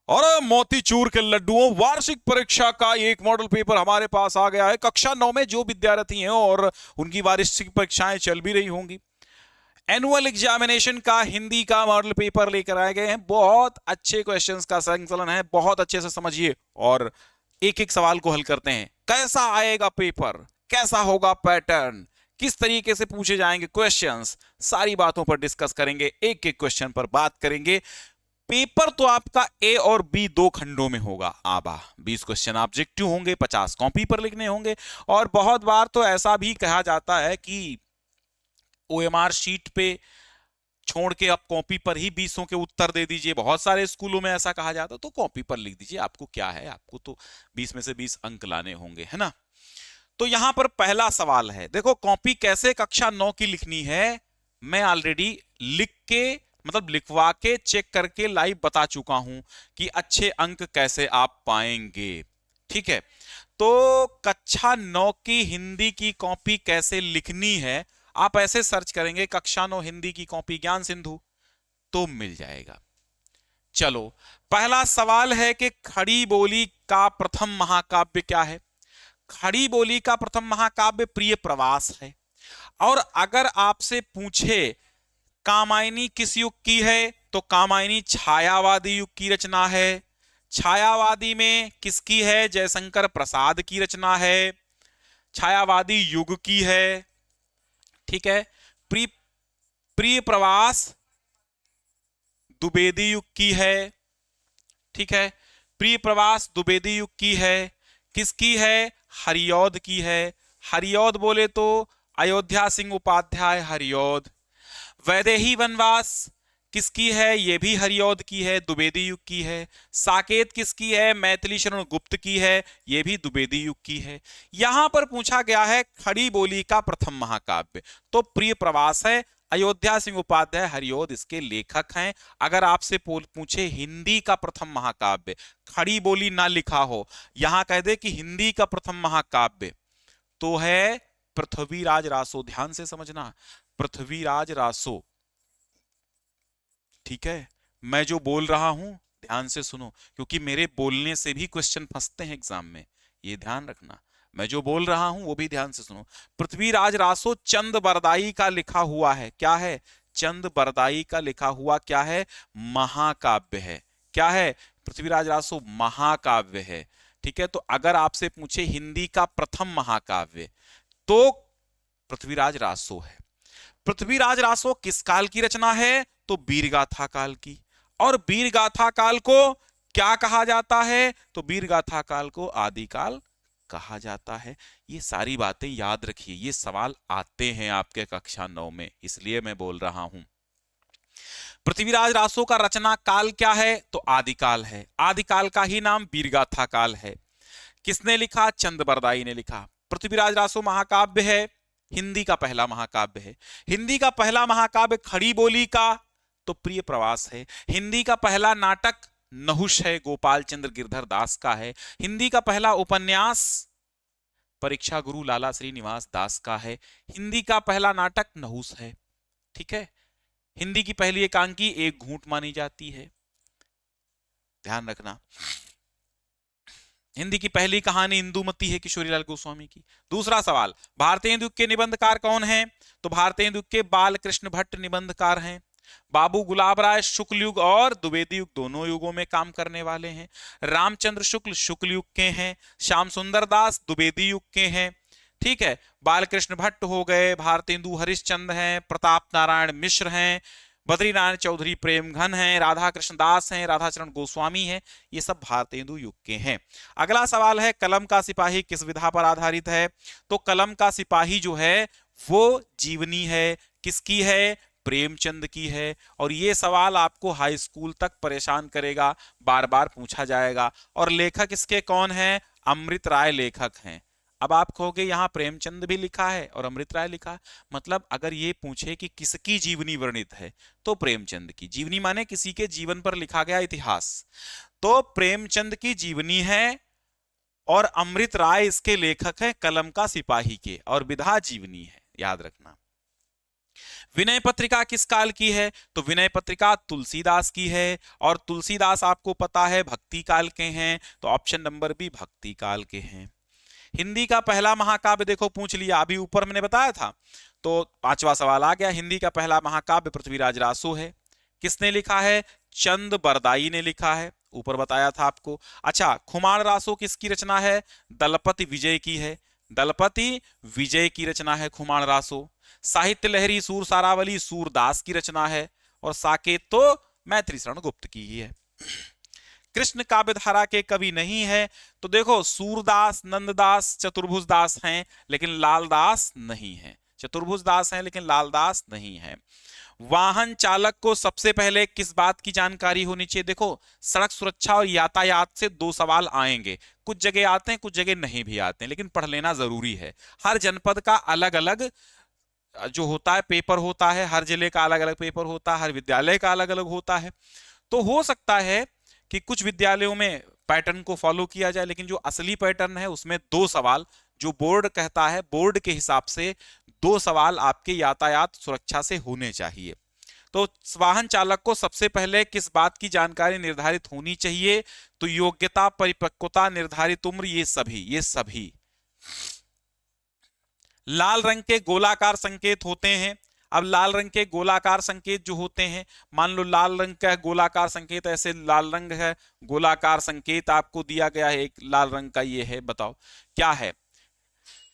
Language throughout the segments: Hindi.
और मोतीचूर के लड्डुओं, वार्षिक परीक्षा का एक मॉडल पेपर हमारे पास आ गया है। कक्षा 9 में जो विद्यार्थी हैं और उनकी वार्षिक परीक्षाएं चल भी रही होंगी, एनुअल एग्जामिनेशन का हिंदी का मॉडल पेपर लेकर आए गए हैं। बहुत अच्छे क्वेश्चंस का संकलन है, बहुत अच्छे से समझिए और एक एक सवाल को हल करते हैं। कैसा आएगा पेपर, कैसा होगा पैटर्न, किस तरीके से पूछे जाएंगे क्वेश्चंस, सारी बातों पर डिस्कस करेंगे, एक एक क्वेश्चन पर बात करेंगे। पेपर तो आपका ए और बी दो खंडों में होगा। आबा 20 क्वेश्चन ऑब्जेक्टिव होंगे, 50 कॉपी पर लिखने होंगे। और बहुत बार तो ऐसा भी कहा जाता है कि ओएमआर शीट पे छोड़ के आप कॉपी पर ही 20 के उत्तर दे दीजिए। बहुत सारे स्कूलों में ऐसा कहा जाता है, तो कॉपी पर लिख दीजिए, आपको क्या है, आपको तो 20 में से 20 अंक लाने होंगे, है ना। तो यहां पर पहला सवाल है, देखो कॉपी कैसे कक्षा 9 की लिखनी है, मैं ऑलरेडी लिख के मतलब लिखवा के चेक करके लाइव बता चुका हूं कि अच्छे अंक कैसे आप पाएंगे। ठीक है, तो कक्षा 9 की हिंदी की कॉपी कैसे लिखनी है, आप ऐसे सर्च करेंगे कक्षा 9 हिंदी की कॉपी ज्ञान सिंधु, तो मिल जाएगा। चलो, पहला सवाल है कि खड़ी बोली का प्रथम महाकाव्य क्या है। खड़ी बोली का प्रथम महाकाव्य प्रिय प्रवास है। और अगर आपसे पूछे कामायनी किस युग की है, तो कामायनी छायावादी युग की रचना है। छायावादी में किसकी है, जयशंकर प्रसाद की रचना है, छायावादी युग की है। ठीक है, प्रिय प्रिय प्रवास द्विवेदी युग की है। ठीक है, प्रिय प्रवास द्विवेदी युग की है। किसकी है, हरिऔध की है। हरिऔध बोले तो अयोध्या सिंह उपाध्याय हरिऔध। वैदेही वनवास किसकी है, ये भी हरिऔध की है, द्विवेदी युग की है। साकेत किसकी है, मैथिली शरण गुप्त की है, ये भी द्विवेदी युग की है। यहां पर पूछा गया है खड़ी बोली का प्रथम महाकाव्य, तो प्रिय प्रवास है, अयोध्या सिंह उपाध्याय हरिऔध इसके लेखक हैं। अगर आपसे पूछे हिंदी का प्रथम महाकाव्य, खड़ी बोली ना लिखा हो, यहां कह दे कि हिंदी का प्रथम महाकाव्य, तो है पृथ्वीराज रासो। ध्यान से समझना, पृथ्वीराज रासो। ठीक है, मैं जो बोल रहा हूं ध्यान से सुनो, क्योंकि मेरे बोलने से भी क्वेश्चन फंसते हैं एग्जाम में, ये ध्यान रखना। मैं जो बोल रहा हूं वो भी ध्यान से सुनो। पृथ्वीराज रासो चंद बरदाई का लिखा हुआ है, क्या है, चंद बरदाई का लिखा हुआ क्या है, महाकाव्य है। क्या है, पृथ्वीराज रासो महाकाव्य है। ठीक है, तो अगर आपसे पूछे हिंदी का प्रथम महाकाव्य, तो पृथ्वीराज रासो है। पृथ्वीराज रासो किस काल की रचना है, तो वीरगाथा काल की। और वीरगाथा काल को क्या कहा जाता है, तो वीरगाथा काल को आदिकाल कहा जाता है। ये सारी बातें याद रखिए, ये सवाल आते हैं आपके कक्षा 9 में, इसलिए मैं बोल रहा हूं। पृथ्वीराज रासो का रचना काल क्या है, तो आदिकाल है। आदिकाल का ही नाम वीरगाथा काल है। किसने लिखा, चंद बरदाई ने लिखा। पृथ्वीराज रासो महाकाव्य है, हिंदी का पहला महाकाव्य है। हिंदी का पहला महाकाव्य खड़ी बोली का तो प्रिय प्रवास है। हिंदी का पहला नाटक नहुष है, गोपाल चंद्र गिरधर दास का है। हिंदी का पहला उपन्यास परीक्षा गुरु लाला श्रीनिवास दास का है। हिंदी का पहला नाटक नहुष है। ठीक है, हिंदी की पहली एकांकी एक घूंट मानी जाती है, ध्यान रखना। हिंदी की पहली कहानी इंदुमती है किशोरीलाल गोस्वामी की। दूसरा सवाल, भारतेंदु के निबंधकार कौन हैं, तो भारतेंदु के बालकृष्ण भट्ट निबंधकार हैं। बाबू गुलाब राय शुक्ल युग और द्विवेदी युग दोनों युगों में काम करने वाले हैं। रामचंद्र शुक्ल शुक्ल युग के हैं। श्याम सुंदर दास द्विवेदी युग के हैं। ठीक है, बालकृष्ण भट्ट हो गए, भारतेंदु हरिश्चंद्र हैं, प्रताप नारायण मिश्र हैं, बद्रीनारायण चौधरी प्रेमघन हैं, राधा कृष्ण दास हैं, राधाचरण गोस्वामी हैं, ये सब भारतेंदु युग के हैं। अगला सवाल है, कलम का सिपाही किस विधा पर आधारित है, तो कलम का सिपाही जो है वो जीवनी है, किसकी है, प्रेमचंद की है। और ये सवाल आपको हाई स्कूल तक परेशान करेगा, बार बार पूछा जाएगा। और लेखक इसके कौन है, अमृत राय लेखक हैं। अब आप कहोगे यहां प्रेमचंद भी लिखा है और अमृत राय लिखा है, मतलब अगर ये पूछे कि किसकी जीवनी वर्णित है, तो प्रेमचंद की। जीवनी माने किसी के जीवन पर लिखा गया इतिहास, तो प्रेमचंद की जीवनी है। और अमृत राय इसके लेखक हैं, कलम का सिपाही के, और विधा जीवनी है, याद रखना। विनय पत्रिका किस काल की है? तो विनय पत्रिका तुलसीदास की है, और तुलसीदास आपको पता है भक्ति काल के हैं, तो ऑप्शन नंबर बी भक्ति काल के हैं। हिंदी का पहला महाकाव्य देखो पूछ लिया, अभी ऊपर मैंने बताया था, तो पांचवा सवाल आ गया। हिंदी का पहला महाकाव्य पृथ्वीराज रासो है। किसने लिखा है? चंद बरदाई ने लिखा है, ऊपर बताया था आपको। अच्छा, खुमार रासो किसकी रचना है? दलपति विजय की है। दलपति विजय की रचना है खुमार रासो। साहित्य लहरी सूर सारावली सूरदास की रचना है, और साकेत तो मैत्री शरण गुप्त की ही है। कृष्ण काव्यधारा के कवि नहीं है, तो देखो सूरदास, नंददास, चतुर्भुजदास हैं, लेकिन लालदास नहीं है। चतुर्भुजदास हैं लेकिन लालदास नहीं है। वाहन चालक को सबसे पहले किस बात की जानकारी होनी चाहिए? देखो, सड़क सुरक्षा और यातायात से दो सवाल आएंगे, कुछ जगह आते हैं कुछ जगह नहीं भी आते हैं, लेकिन पढ़ लेना जरूरी है। हर जनपद का अलग अलग जो होता है पेपर होता है, हर जिले का अलग अलग पेपर होता है, हर विद्यालय का अलग अलग होता है। तो हो सकता है कि कुछ विद्यालयों में पैटर्न को फॉलो किया जाए, लेकिन जो असली पैटर्न है उसमें दो सवाल, जो बोर्ड कहता है, बोर्ड के हिसाब से दो सवाल आपके यातायात सुरक्षा से होने चाहिए। तो वाहन चालक को सबसे पहले किस बात की जानकारी निर्धारित होनी चाहिए? तो योग्यता, परिपक्वता, निर्धारित उम्र, ये सभी। लाल रंग के गोलाकार संकेत होते हैं। अब लाल रंग के गोलाकार संकेत जो होते हैं, मान लो लाल रंग का गोलाकार संकेत, ऐसे लाल रंग है, गोलाकार संकेत आपको दिया गया है, एक लाल रंग का ये है, बताओ क्या है?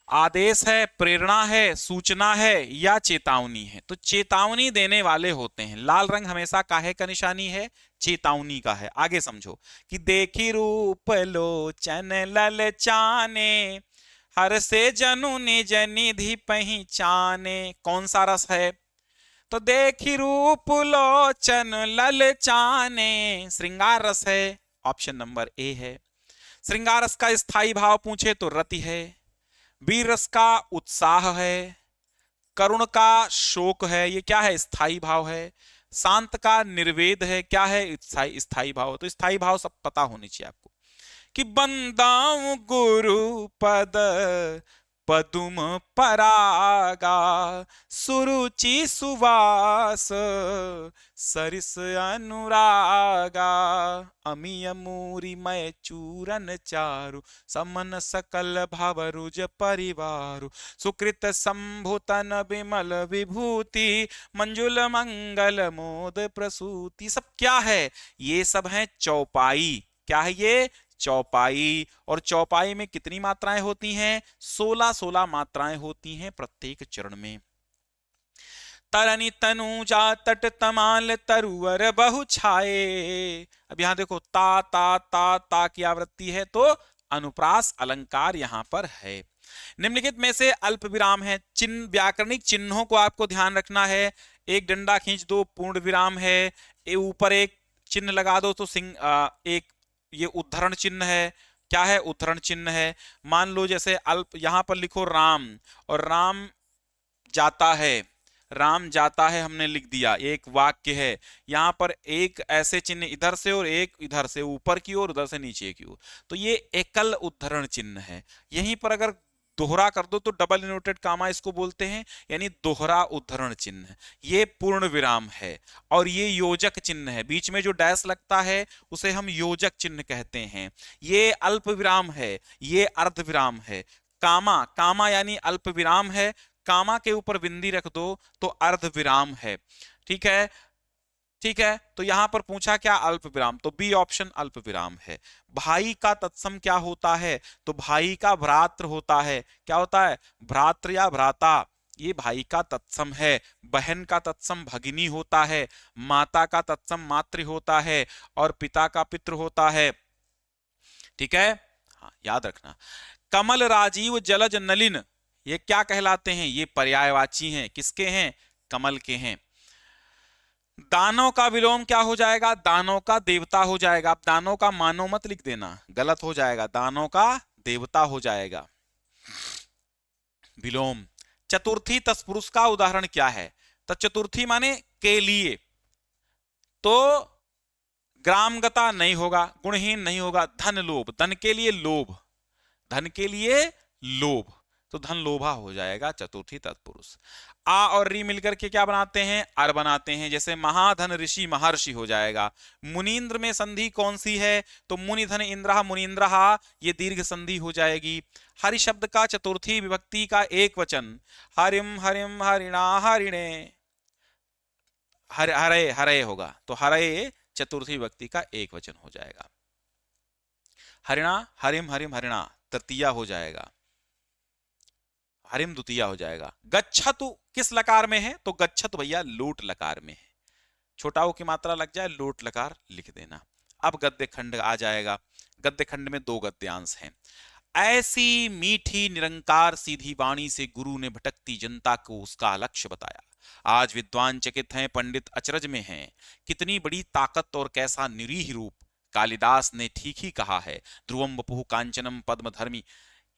आदेश है, प्रेरणा है, सूचना है, या चेतावनी है? तो चेतावनी देने वाले होते हैं। लाल रंग हमेशा काहे का निशानी है? चेतावनी का है। आगे समझो कि देखी रूप लोचन ललचाने, हर से जनु निज निधि पहचाने। कौन सा रस है? तो देखी रूप लोचन ललचाने, श्रृंगार रस है, ऑप्शन नंबर ए है। श्रृंगार रस का स्थायी भाव पूछे तो रति है। वीर रस का उत्साह है। करुण का शोक है, ये क्या है? स्थायी भाव है। शांत का निर्वेद है, क्या है? स्थायी भाव। तो स्थायी भाव सब पता होनी चाहिए आपको। कि बंदाऊं गुरु पद पदुम परागा, सुरुचि सुवास सरिस अनुरागा, अमिय मूरी मय चूरन चारु, समन सकल भवरुज परिवारु, सुकृत संभुतन विमल विभूति, मंजुल मंगल मोद प्रसूति। सब क्या है? ये सब है चौपाई। क्या है ये? चौपाई। और चौपाई में कितनी मात्राएं होती हैं? 16 मात्राएं होती हैं प्रत्येक चरण में। तरनी तनुजा तट तमाल तरुवर बहु छाए। अब यहां देखो, ता की आवृत्ति है, तो अनुप्रास अलंकार यहां पर है। निम्नलिखित में से अल्प विराम है। चिन्ह, व्याकरणिक चिन्हों को आपको ध्यान रखना है। एक डंडा खींच दो, पूर्ण विराम है। ऊपर एक चिन्ह लगा दो तो एक ये उद्धरण चिन्ह है। क्या है? उद्धरण चिन्ह है। मान लो जैसे अल्प, यहां पर लिखो राम, और राम जाता है, राम जाता है हमने लिख दिया, एक वाक्य है। यहां पर एक ऐसे चिन्ह इधर से और एक इधर से, ऊपर की ओर, उधर से नीचे की ओर, तो ये एकल उद्धरण चिन्ह है। यहीं पर अगर दोहरा कर दो तो डबल इनवर्टेड कामा इसको बोलते हैं, यानी दोहरा उद्धरण चिन्ह। ये पूर्ण विराम है, और ये योजक चिन्ह है। बीच में जो डैश लगता है उसे हम योजक चिन्ह कहते हैं। ये अल्प विराम है, ये अर्ध विराम है। कामा, कामा यानी अल्प विराम है, कामा के ऊपर बिंदी रख दो तो अर्ध विराम है। ठीक है, ठीक है। तो यहां पर पूछा क्या? अल्प विराम, तो बी ऑप्शन अल्प विराम है। भाई का तत्सम क्या होता है? तो भाई का भ्रातृ होता है। क्या होता है? भ्रातृ या भ्राता, ये भाई का तत्सम है। बहन का तत्सम भगिनी होता है। माता का तत्सम मातृ होता है, और पिता का पितृ होता है। ठीक है, हाँ याद रखना। कमल, राजीव, जलज, नलिन, ये क्या कहलाते हैं? ये पर्यायवाची हैं। किसके हैं? कमल के हैं। दानव का विलोम क्या हो जाएगा? दानव का देवता हो जाएगा। आप दानव का मानव मत लिख देना, गलत हो जाएगा, दानव का देवता हो जाएगा विलोम। चतुर्थी तत्पुरुष का उदाहरण क्या है? तो चतुर्थी माने के लिए, तो ग्रामगता नहीं होगा, गुणहीन नहीं होगा। धन लोभ, धन के लिए लोभ, धन के लिए लोभ, तो धन लोभा हो जाएगा चतुर्थी तत्पुरुष। आ और री मिलकर के क्या बनाते हैं, अर बनाते हैं। जैसे महाधन ऋषि महर्षि हो जाएगा। मुनीन्द्र में संधि कौन सी है, तो मुनिधन इंद्र मुनीन्द्रहा, ये दीर्घ संधि हो जाएगी। हरि शब्द का चतुर्थी विभक्ति का एक वचन, हरिम हरिम हरिणा हरिणे, हरे हरे होगा, तो हरे चतुर्थी विभक्ति का एक वचन हो जाएगा। हरिणा हरिम हरिम हरिणा तृतीया हो जाएगा, हरिम द्वितीया हो जाएगा। गच्छतु किस लकार में है, तो गच्छतु भैया लोट लकार में है। छोटा ओ की मात्रा लग जाए, लोट लकार लिख देना। अब गद्य खंड आ जाएगा। गद्य खंड में दो गद्यांश हैं। ऐसी मीठी निरंकार सीधी वाणी से गुरु ने भटकती जनता को उसका लक्ष्य बताया। आज विद्वान चकित हैं, पंडित अचरज में हैं। कितनी बड़ी ताकत और कैसा निरीह रूप। कालिदास ने ठीक ही कहा है, ध्रुवम वपुः कांचनम पद्म धर्मी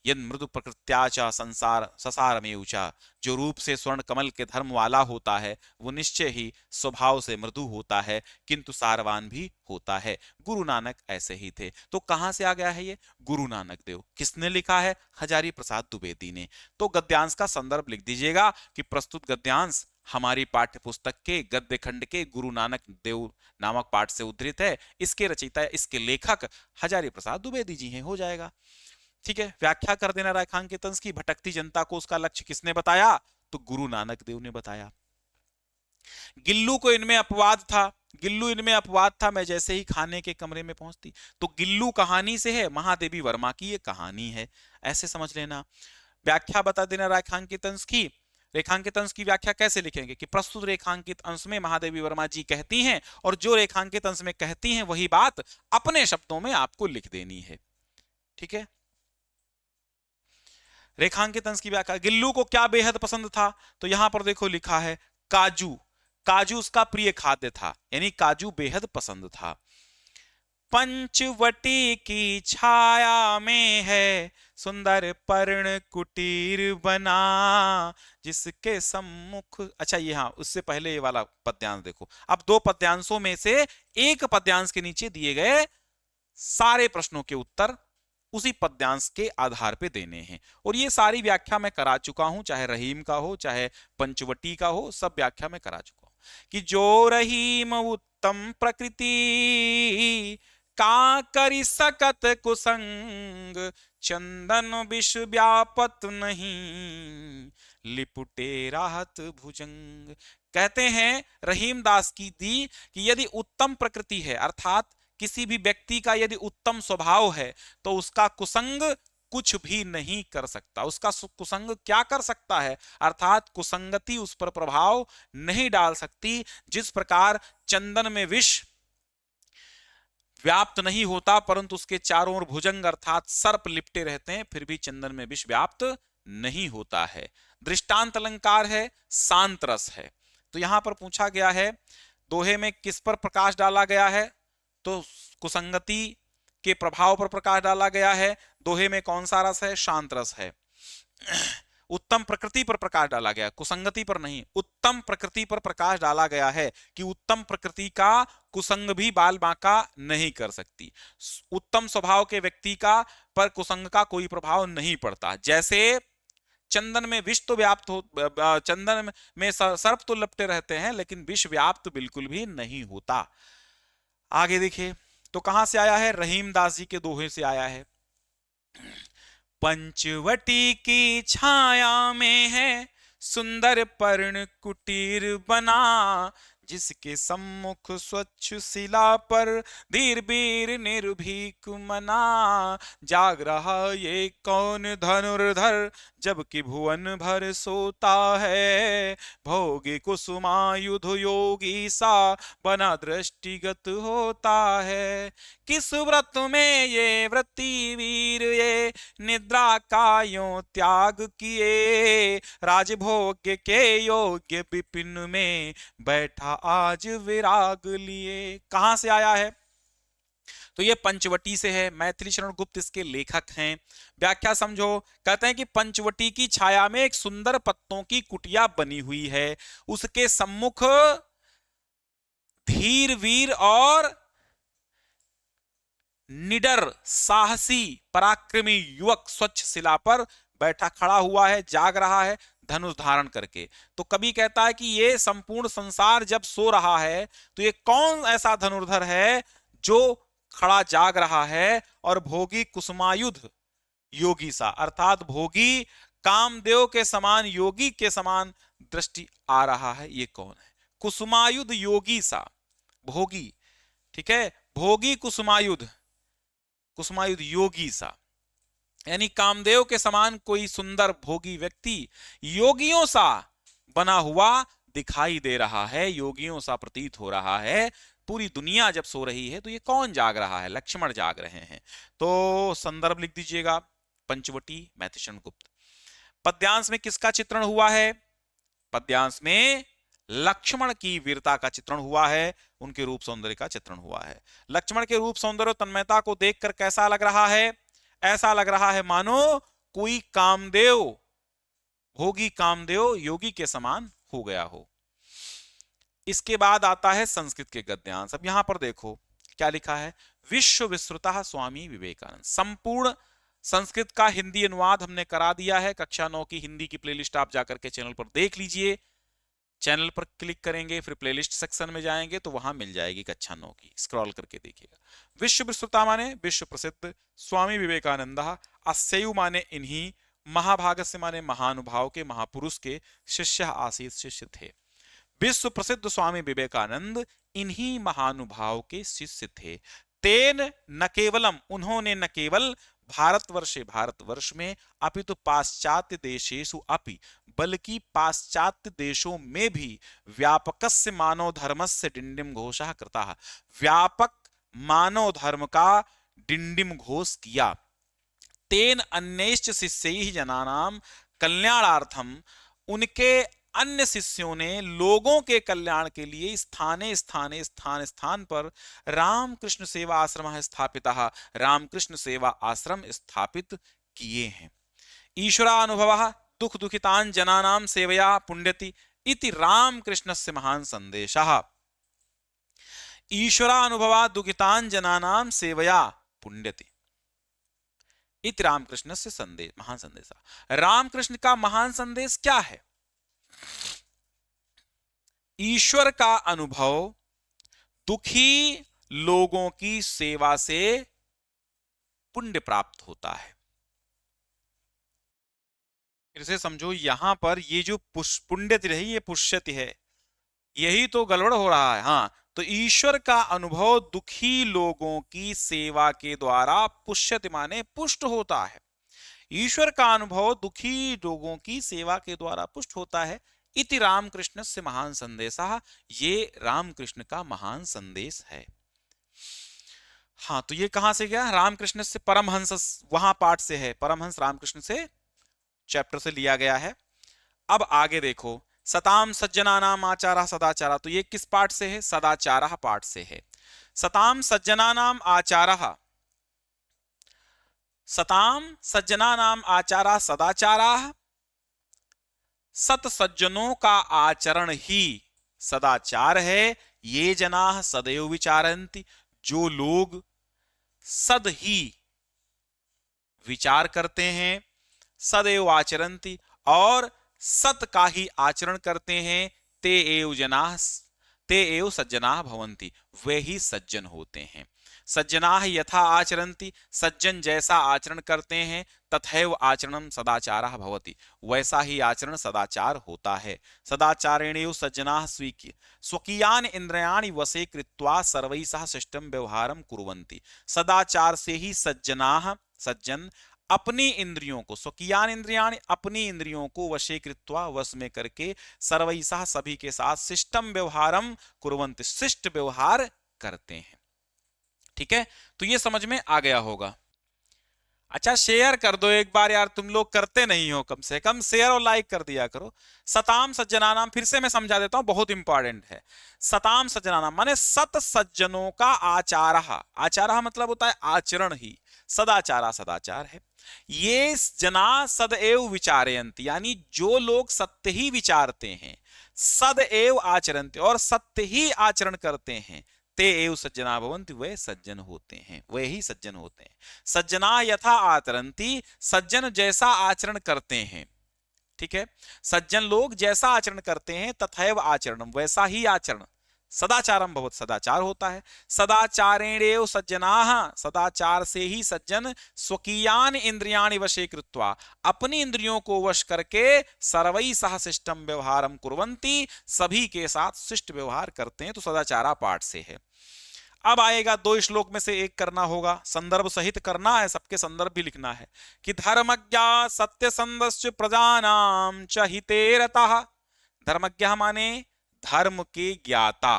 यद मृदु प्रकृत्याचा संसार ससार में ऊंचा। जो रूप से स्वर्ण कमल के धर्म वाला होता है वो निश्चय ही स्वभाव से मृदु होता है, किंतु सारवान भी होता है। गुरु नानक ऐसे ही थे। तो कहां से आ गया है ये, गुरु नानक देव। किसने लिखा है, हजारी प्रसाद द्विवेदी ने। तो गद्यांश का संदर्भ लिख दीजिएगा कि प्रस्तुत गद्यांश हमारी पाठ्य पुस्तक के गद्य खंड के गुरु नानक देव नामक पाठ से उद्धृत है। इसके रचयिता, इसके लेखक हजारी प्रसाद द्विवेदी जी हैं, हो जाएगा। ठीक है, व्याख्या कर देना रेखांकित अंश की। भटकती जनता को उसका लक्ष्य किसने बताया, तो गुरु नानक देव ने बताया। गिल्लू को इनमें अपवाद था, गिल्लू इनमें अपवाद था। मैं जैसे ही खाने के कमरे में पहुंचती, तो गिल्लू कहानी से है, महादेवी वर्मा की ये कहानी है, ऐसे समझ लेना। व्याख्या बता देना रेखांकित अंश की। रेखांकित अंश की व्याख्या कैसे लिखेंगे कि प्रस्तुत रेखांकित अंश में महादेवी वर्मा जी कहती हैं, और जो रेखांकित अंश में कहती हैं वही बात अपने शब्दों में आपको लिख देनी है। ठीक है, रेखांकित अंश की व्याख्या। गिल्लू को क्या बेहद पसंद था, तो यहां पर देखो लिखा है काजू। काजू उसका प्रिय खाद्य था, यानी काजू बेहद पसंद था। पंचवटी की छाया में है सुंदर पर्ण कुटीर बना, जिसके सम्मुख। अच्छा ये, हाँ, उससे पहले ये वाला पद्यांश देखो। अब दो पद्यांशों में से एक पद्यांश के नीचे दिए गए सारे प्रश्नों के उत्तर उसी पद्यांश के आधार पे देने हैं। और ये सारी व्याख्या मैं करा चुका हूं, चाहे रहीम का हो चाहे पंचवटी का हो, सब व्याख्या मैं करा चुका हूं। कि जो रहीम उत्तम प्रकृति का करी सकत कुसंग, चंदन विश्व व्यापत नहीं लिपुटे राहत भुजंग। कहते हैं रहीम दास की दी कि यदि उत्तम प्रकृति है, अर्थात किसी भी व्यक्ति का यदि उत्तम स्वभाव है, तो उसका कुसंग कुछ भी नहीं कर सकता। उसका कुसंग क्या कर सकता है, अर्थात कुसंगति उस पर प्रभाव नहीं डाल सकती। जिस प्रकार चंदन में विष व्याप्त नहीं होता, परंतु उसके चारों ओर भुजंग अर्थात सर्प लिपटे रहते हैं, फिर भी चंदन में विष व्याप्त नहीं होता है। दृष्टांत अलंकार है, शांत रस है। तो यहां पर पूछा गया है दोहे में किस पर प्रकाश डाला गया है, तो कुसंगति के प्रभाव पर प्रकाश डाला गया है। दोहे में कौन सा रस है, शांत रस है। उत्तम प्रकृति पर प्रकाश डाला गया, कुसंगति पर नहीं, उत्तम प्रकृति पर प्रकाश डाला गया है कि उत्तम प्रकृति का कुसंग भी बाल बांका नहीं कर सकती। उत्तम स्वभाव के व्यक्ति का पर कुसंग का कोई प्रभाव नहीं पड़ता। जैसे चंदन में विष तो व्याप्त हो, चंदन में सर्प तो लपटे रहते हैं, लेकिन विष व्याप्त बिल्कुल भी नहीं होता। आगे देखिए, तो कहां से आया है, रहीम दास जी के दोहे से आया है। पंचवटी की छाया में है सुंदर पर्ण कुटीर बना, जिसके सम्मुख स्वच्छ शिला पर धीर बीर निर्भीक मना। जाग रहा ये कौन धनुर्धर, जबकि भुवन भर सोता है। भोगी कुसुमायुध योगी सा बना दृष्टिगत होता है। किस व्रत में ये व्रती वीर ये निद्रा का यों त्याग किए, राजभोग के योग्य विपिन में बैठा आज विराग लिए। कहां से आया है, तो ये पंचवटी से है। मैथिली शरण गुप्त इसके लेखक हैं। व्याख्या समझो। कहते हैं कि पंचवटी की छाया में एक सुंदर पत्तों की कुटिया बनी हुई है, उसके सम्मुख धीर वीर और निडर साहसी पराक्रमी युवक स्वच्छ शिला पर बैठा खड़ा हुआ है, जाग रहा है धनुष धारण करके। तो कवि कहता है कि ये संपूर्ण संसार जब सो रहा है तो ये कौन ऐसा धनुर्धर है जो खड़ा जाग रहा है और भोगी कुसुमायुध योगी सा, अर्थात भोगी कामदेव के समान, योगी के समान दृष्टि आ रहा है, ये कौन है? कुसुमायुध योगी सा, भोगी, ठीक है, भोगी कुसुमायुध, कुसुमायुध योगी सा, यानी कामदेव के समान कोई सुंदर भोगी व्यक्ति योगियों सा बना हुआ दिखाई दे रहा है, योगियों सा प्रतीत हो रहा है। पूरी दुनिया जब सो रही है तो ये कौन जाग रहा है? लक्ष्मण जाग रहे हैं। तो संदर्भ लिख दीजिएगा, पंचवटी मैथिली गुप्त। पद्यांश में किसका चित्रण हुआ है? पद्यांश में लक्ष्मण की वीरता का चित्रण हुआ है, उनके रूप सौंदर्य का चित्रण हुआ है। लक्ष्मण के रूप सौंदर्य तन्मयता को देखकर कैसा लग रहा है? ऐसा लग रहा है मानो कोई कामदेव, भोगी कामदेव योगी के समान हो गया हो। इसके बाद आता है संस्कृत के गद्यांश। अब यहां पर देखो क्या लिखा है, विश्व विश्रुतः स्वामी विवेकानंद। संपूर्ण संस्कृत का हिंदी अनुवाद हमने करा दिया है। कक्षा 9 की हिंदी की प्लेलिस्ट आप जाकर के चैनल पर देख लीजिए। चैनल पर क्लिक करेंगे, फिर प्लेलिस्ट सेक्शन में जाएंगे तो वहां मिल जाएगी कक्षा 9 की, स्क्रॉल करके देखिएगा। विश्व विश्रुता माने विश्व प्रसिद्ध, स्वामी विवेकानंद अस्यु माने इन्हीं, महाभागस्य माने महानुभाव के, महापुरुष के, शिष्य आसीत शिष्य थे। विश्व प्रसिद्ध स्वामी विवेकानंद इन्हीं महानुभाव के शिष्य थे। तेन न केवलम, उन्होंने न केवल भारतवर्ष में अपितु पाश्चात्य देशेषु अपि, बल्कि पाश्चात्य देशों में भी व्यापकस्य मानव धर्मस्य डिंडिम घोषः कृतः, व्यापक मानव धर्म का डिंडिम घोष किया। तेन अन्यैश्च शिष्यैः जनानां कल्याणार्थम, उनके अन्य शिष्यों ने लोगों के कल्याण के लिए स्थाने स्थाने स्थान स्थान पर रामकृष्ण सेवा आश्रम स्थापितः, रामकृष्ण सेवा आश्रम स्थापित किए हैं। ईश्वरानुभवः दुख दुखितान जनानां सेवया पुण्यति इति रामकृष्णस्य महान संदेशः। ईश्वरानुभवः दुखितान जनानां सेवया पुण्यति इति रामकृष्णस्य संदेश, महान संदेश। रामकृष्ण का महान संदेश क्या है? ईश्वर का अनुभव दुखी लोगों की सेवा से पुण्य प्राप्त होता है। फिर से समझो, यहां पर ये जो पुण्यति रही, ये पुष्यति है, यही तो गड़बड़ हो रहा है। हाँ, तो ईश्वर का अनुभव दुखी लोगों की सेवा के द्वारा पुष्यति माने पुष्ट होता है। ईश्वर का अनुभव दुखी लोगों की सेवा के द्वारा पुष्ट होता है। इति रामकृष्ण से महान संदेशः, ये रामकृष्ण का महान संदेश है। हाँ, तो ये कहां से गया? रामकृष्ण से परमहंस, वहां पाठ से है, परमहंस रामकृष्ण से चैप्टर से लिया गया है। अब आगे देखो, सताम सज्जनानाम आचारः सदाचारः, तो ये किस पाठ से है? सदाचारः पाठ से है। सताम सज्जनानाम आचारः, सताम सज्जनानाम आचारः सदाचारः, सत सज्जनों का आचरण ही सदाचार है। ये जनाः सदैव विचारन्ति, जो लोग सद ही विचार करते हैं, सदैव आचरन्ति, और सत का ही आचरण करते हैं, ते एव जनाः, ते एव सज्जनाः भवन्ति, वे ही सज्जन होते हैं। सज्जनाः यथा आचरन्ति, सज्जन जैसा आचरण करते हैं, तथैव आचरणं सदाचारः भवति, वैसा ही आचरण सदाचार होता है। सदाचारेणैव सज्जनाः स्वकीयान इंद्रियाणि वशे कृत्वा सर्वैः सह शिष्टं व्यवहारं कुर्वन्ति। सदाचार से ही सज्जन अपनी इंद्रियों को, स्वकीयान इंद्रियाणि, अपनी इंद्रियों को वशे कृत्वा, वश में करके, सर्वैः सह सभी के साथ, शिष्टम व्यवहारम कुर्वन्ति, शिष्ट व्यवहार करते हैं। ठीक है, तो ये समझ में आ गया होगा। अच्छा, शेयर कर दो एक बार यार, तुम लोग करते नहीं हो, कम से कम शेयर और लाइक कर दिया करो। सताम सज्जनानाम, फिर से मैं समझा देता हूं, बहुत इंपॉर्टेंट है। सताम सज्जनानाम माने सत सज्जनों का आचारः, आचारः मतलब होता है आचरण ही, सदाचारा सदाचार है। ये जना सदैव विचारयन्ति, यानी जो लोग सत्य ही विचारते हैं, सदैव आचरन्ति, और सत्य ही आचरण करते हैं, ते एव सज्जना भवन्ति, वे सज्जन होते हैं, वे ही सज्जन होते हैं। सज्जना यथा आचरन्ति, सज्जन जैसा आचरण करते हैं। ठीक है, सज्जन लोग जैसा आचरण करते हैं, तथैव आचरणम, वैसा ही आचरण। सदाचारम भवत, सदाचार होता है। सदाचारेणेव सज्जनाः, सदाचार से ही सज्जन स्वकीयान इंद्रियाणि वशे कृत्वा, अपनी इंद्रियों को वश करके सर्वैः सह शिष्टम व्यवहारम कुर्वन्ति, सभी के साथ शिष्ट व्यवहार करते हैं। तो सदाचारा पाठ से है। अब आएगा 2 श्लोक में से एक करना होगा, संदर्भ सहित करना है, सबके संदर्भ भी लिखना है कि धर्मज्ञा सत्यसंधश्च प्रजानां च हिते रतः। धर्मज्ञ माने धर्म के ज्ञाता।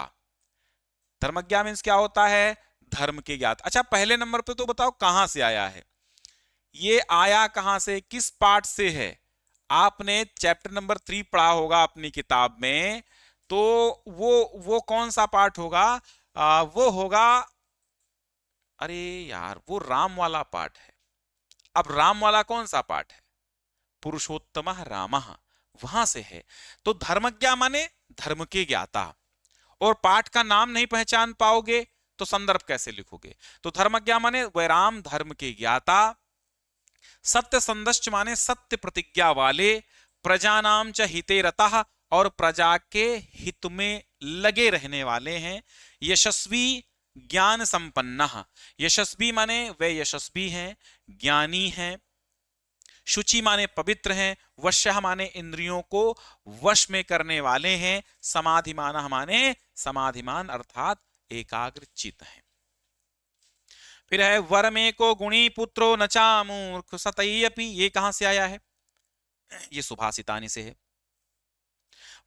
धर्मज्ञ मीन्स क्या होता है? धर्म के ज्ञाता। अच्छा, पहले नंबर पे तो बताओ कहां से आया है ये? आया कहां से, किस पाठ से है? आपने चैप्टर नंबर 3 पढ़ा होगा अपनी किताब में, तो वो कौन सा पाठ होगा? वो होगा, अरे यार, वो राम वाला पाठ है। अब राम वाला कौन सा पाठ है? पुरुषोत्तम रामः, वहां से है। तो धर्मज्ञ माने धर्म के ज्ञाता। और पाठ का नाम नहीं पहचान पाओगे तो संदर्भ कैसे लिखोगे? तो धर्मज्ञ माने वह राम, धर्म के ज्ञाता। सत्य संदश्च माने सत्य प्रतिज्ञा वाले। प्रजानाम च हिते रतः, और प्रजा के हित में लगे रहने वाले हैं। यशस्वी ज्ञान संपन्न, यशस्वी माने वे यशस्वी हैं, ज्ञानी हैं। शुचि माने पवित्र हैं। वश्य माने इंद्रियों को वश में करने वाले हैं। समाधिमान माने समाधिमान अर्थात एकाग्र चित हैं। फिर है वर में को गुणी पुत्रो नचा मूर्ख सतयपि, ये कहां से आया है? ये सुभाषितानी से है।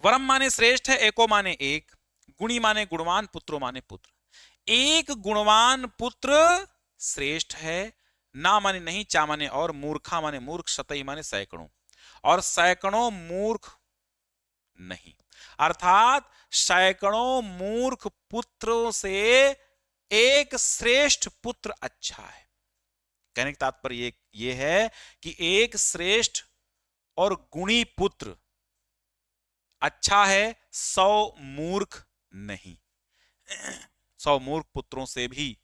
वरम माने श्रेष्ठ है, एको माने एक, गुणी माने गुणवान, पुत्रो माने पुत्र। एक गुणवान पुत्र श्रेष्ठ है, ना माने नहीं, चा माने और, मूर्खा माने मूर्ख, शतई माने सैकड़ों, और सैकड़ों मूर्ख नहीं। अर्थात सैकड़ों मूर्ख पुत्रों से एक श्रेष्ठ पुत्र अच्छा है। कहने का तात्पर्य ये है कि एक श्रेष्ठ और गुणी पुत्र अच्छा है, 100 मूर्ख नहीं। 100 मूर्ख पुत्रों से भी,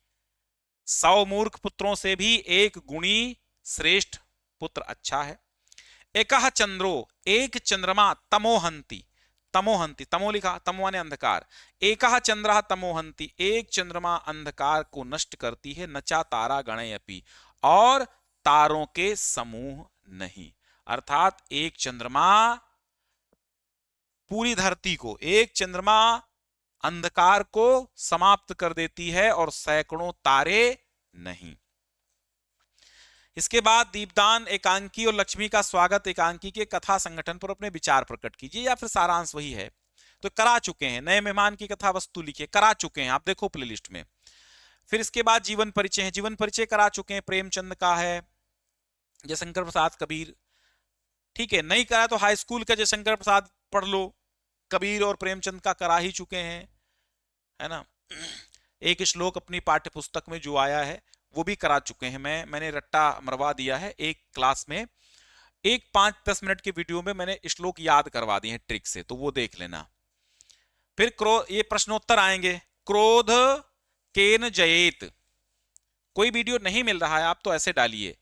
100 मूर्ख पुत्रों से भी एक गुणी श्रेष्ठ पुत्र अच्छा है। एकह चंद्रो, एक चंद्रमा, तमोहंती, तमोहंती, तमो लिखा, तमो माने अंधकार। एकह चंद्रः तमोहंती, एक चंद्रमा अंधकार को नष्ट करती है। नचा तारा गणयपि, और तारों के समूह नहीं। अर्थात एक चंद्रमा पूरी धरती को, एक चंद्रमा अंधकार को समाप्त कर देती है, और सैकड़ों तारे नहीं। इसके बाद दीपदान एकांकी और लक्ष्मी का स्वागत एकांकी के कथा संगठन पर अपने विचार प्रकट कीजिए, या फिर सारांश वही है। तो करा चुके हैं, नए मेहमान की कथा वस्तु लिखिए, करा चुके हैं, आप देखो प्लेलिस्ट में। फिर इसके बाद जीवन परिचय है, जीवन परिचय करा चुके हैं, प्रेमचंद का है, जयशंकर प्रसाद कबीर। ठीक है, नहीं करा तो हाई स्कूल का जयशंकर प्रसाद पढ़ लो, कबीर और प्रेमचंद का करा ही चुके हैं, है ना। एक श्लोक अपनी पाठ्य पुस्तक में जो आया है वो भी करा चुके हैं। मैंने रट्टा मरवा दिया है एक क्लास में, एक 5-10 मिनट के वीडियो में मैंने श्लोक याद करवा दिए हैं ट्रिक से, तो वो देख लेना। फिर ये प्रश्नोत्तर आएंगे। क्रोध केन जयेत, कोई वीडियो नहीं मिल रहा है आप तो ऐसे डालिए,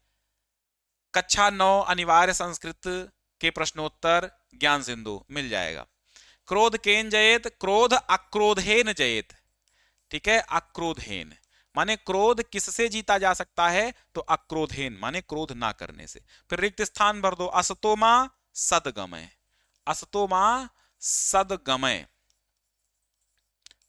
कक्षा 9 अनिवार्य संस्कृत के प्रश्नोत्तर ज्ञान सिंधु, मिल जाएगा। क्रोध केन जयेत, क्रोध अक्रोधेन जयेत। ठीक है, अक्रोधेन माने क्रोध किससे जीता जा सकता है? तो अक्रोधेन माने क्रोध ना करने से। फिर रिक्त स्थान भर दो, असतोमा सदगमय, असतोमा सदगमय।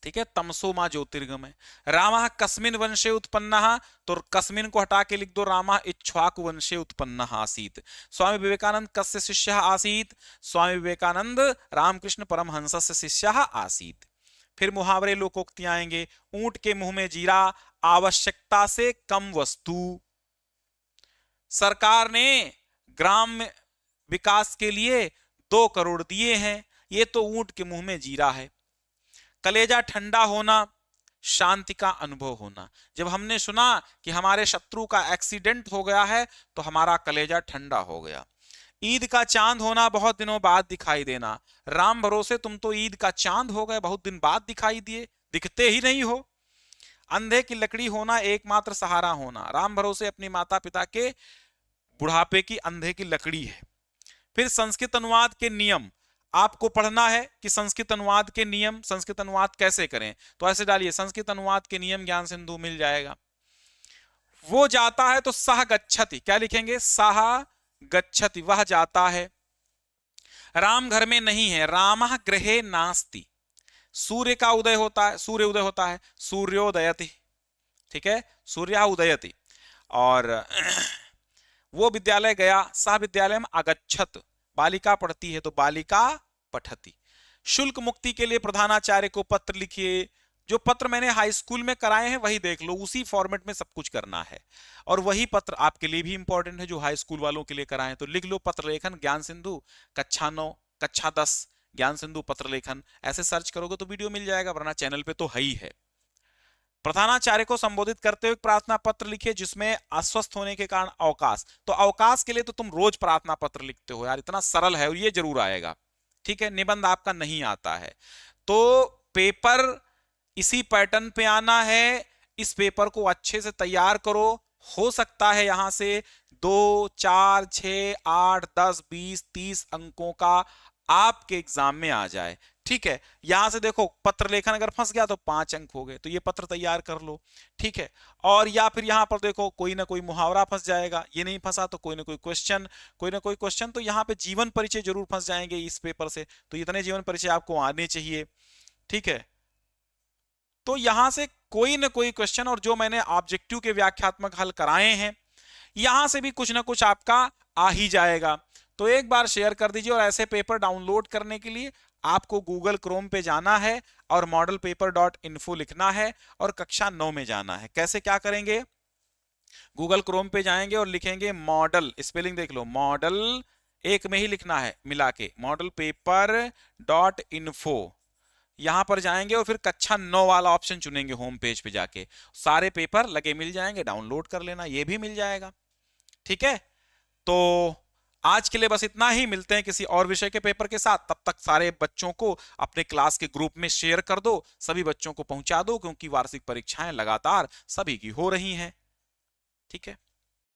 ठीक है, तमसोमा ज्योतिर्गमय। रामः कस्मिन् वंशे उत्पन्नः, तो कस्मिन् को हटा के लिख दो, रामः इक्ष्वाकु वंशे उत्पन्नः आसीत्। स्वामी विवेकानंद कस्य शिष्यः आसीत्? स्वामी विवेकानंद रामकृष्ण परमहंसस्य शिष्यः आसीत्। फिर मुहावरे लोकोक्ति आएंगे। ऊंट के मुंह में जीरा, आवश्यकता से कम वस्तु। सरकार ने ग्राम विकास के लिए 2 करोड़ दिए हैं, ये तो ऊंट के मुंह में जीरा है। कलेजा ठंडा होना, शांति का अनुभव होना। जब हमने सुना कि हमारे शत्रु का एक्सीडेंट हो गया है तो हमारा कलेजा ठंडा हो गया। ईद का चांद होना, बहुत दिनों बाद दिखाई देना। राम भरोसे तुम तो ईद का चांद हो गए, बहुत दिन बाद दिखाई दिए, दिखते ही नहीं हो। अंधे की लकड़ी होना, एकमात्र सहारा होना, राम भरोसे अपनी माता पिता के बुढ़ापे की अंधे की लकड़ी है। फिर संस्कृत अनुवाद के नियम आपको पढ़ना है कि संस्कृत अनुवाद के नियम, संस्कृत अनुवाद कैसे करें, तो ऐसे डालिए संस्कृत अनुवाद के नियम ज्ञान सिंधु, मिल जाएगा। वो जाता है तो सह गच्छति, क्या लिखेंगे, सह गच्छति, वह जाता है। राम घर में नहीं है, रामः गृहे नास्ति। सूर्य का उदय होता है, सूर्य उदय होता है, सूर्योदयति, ठीक है, सूर्य उदयति। और वो विद्यालय गया, सह विद्यालय में अगच्छत, बालिका पढ़ती है तो बालिका पठति। शुल्क मुक्ति के लिए प्रधानाचार्य को पत्र लिखिए। जो पत्र मैंने हाई स्कूल में कराए हैं वही देख लो, उसी फॉर्मेट में सब कुछ करना है, और वही पत्र आपके लिए भी इंपॉर्टेंट है जो हाई स्कूल वालों के लिए कराए। तो लिख लो पत्र लेखन ज्ञान सिंधु कक्षा 9 कक्षा 10 ज्ञान सिंधु पत्र लेखन, ऐसे सर्च करोगे तो वीडियो मिल जाएगा, वरना चैनल पे तो है ही है। प्रधानाचार्य को संबोधित करते हुए प्रार्थना पत्र लिखिए जिसमें अस्वस्थ होने के कारण अवकाश, तो अवकाश के लिए तो तुम रोज प्रार्थना पत्र लिखते हो यार, इतना सरल है और ये जरूर आएगा, ठीक है। निबंध आपका नहीं आता है तो पेपर इसी पैटर्न पे आना है, इस पेपर को अच्छे से तैयार करो। हो सकता है यहां से 2, 4, 6, 8, 10, 20, 30 अंकों का आपके एग्जाम में आ जाए, ठीक है। यहां से देखो पत्र लेखन अगर फंस गया तो 5 अंक हो गए, तो ये पत्र तैयार कर लो, ठीक है। और या फिर यहां पर देखो कोई ना कोई मुहावरा फंस जाएगा, ये नहीं फंसा तो कोई ना कोई क्वेश्चन, तो यहां पे जीवन परिचय जरूर फंस जाएंगे इस पेपर से, तो इतने जीवन परिचय आपको आने चाहिए, ठीक है। तो यहां से कोई ना कोई क्वेश्चन, और जो मैंने ऑब्जेक्टिव के व्याख्यात्मक हल कराए हैं यहां से भी कुछ ना कुछ आपका आ ही जाएगा। तो एक बार शेयर कर दीजिए, और ऐसे पेपर डाउनलोड करने के लिए आपको गूगल क्रोम पे जाना है और modelpaper.info लिखना है और कक्षा 9 में जाना है। कैसे क्या करेंगे, गूगल क्रोम पे जाएंगे और लिखेंगे मॉडल, स्पेलिंग देख लो, मॉडल एक में ही लिखना है मिला के, modelpaper.info, यहां पर जाएंगे और फिर कक्षा 9 वाला ऑप्शन चुनेंगे होम पेज पे जाके, सारे पेपर लगे मिल जाएंगे, डाउनलोड कर लेना, ये भी मिल जाएगा, ठीक है। तो आज के लिए बस इतना ही, मिलते हैं किसी और विषय के पेपर के साथ, तब तक सारे बच्चों को अपने क्लास के ग्रुप में शेयर कर दो, सभी बच्चों को पहुंचा दो, क्योंकि वार्षिक परीक्षाएं लगातार सभी की हो रही हैं, ठीक है।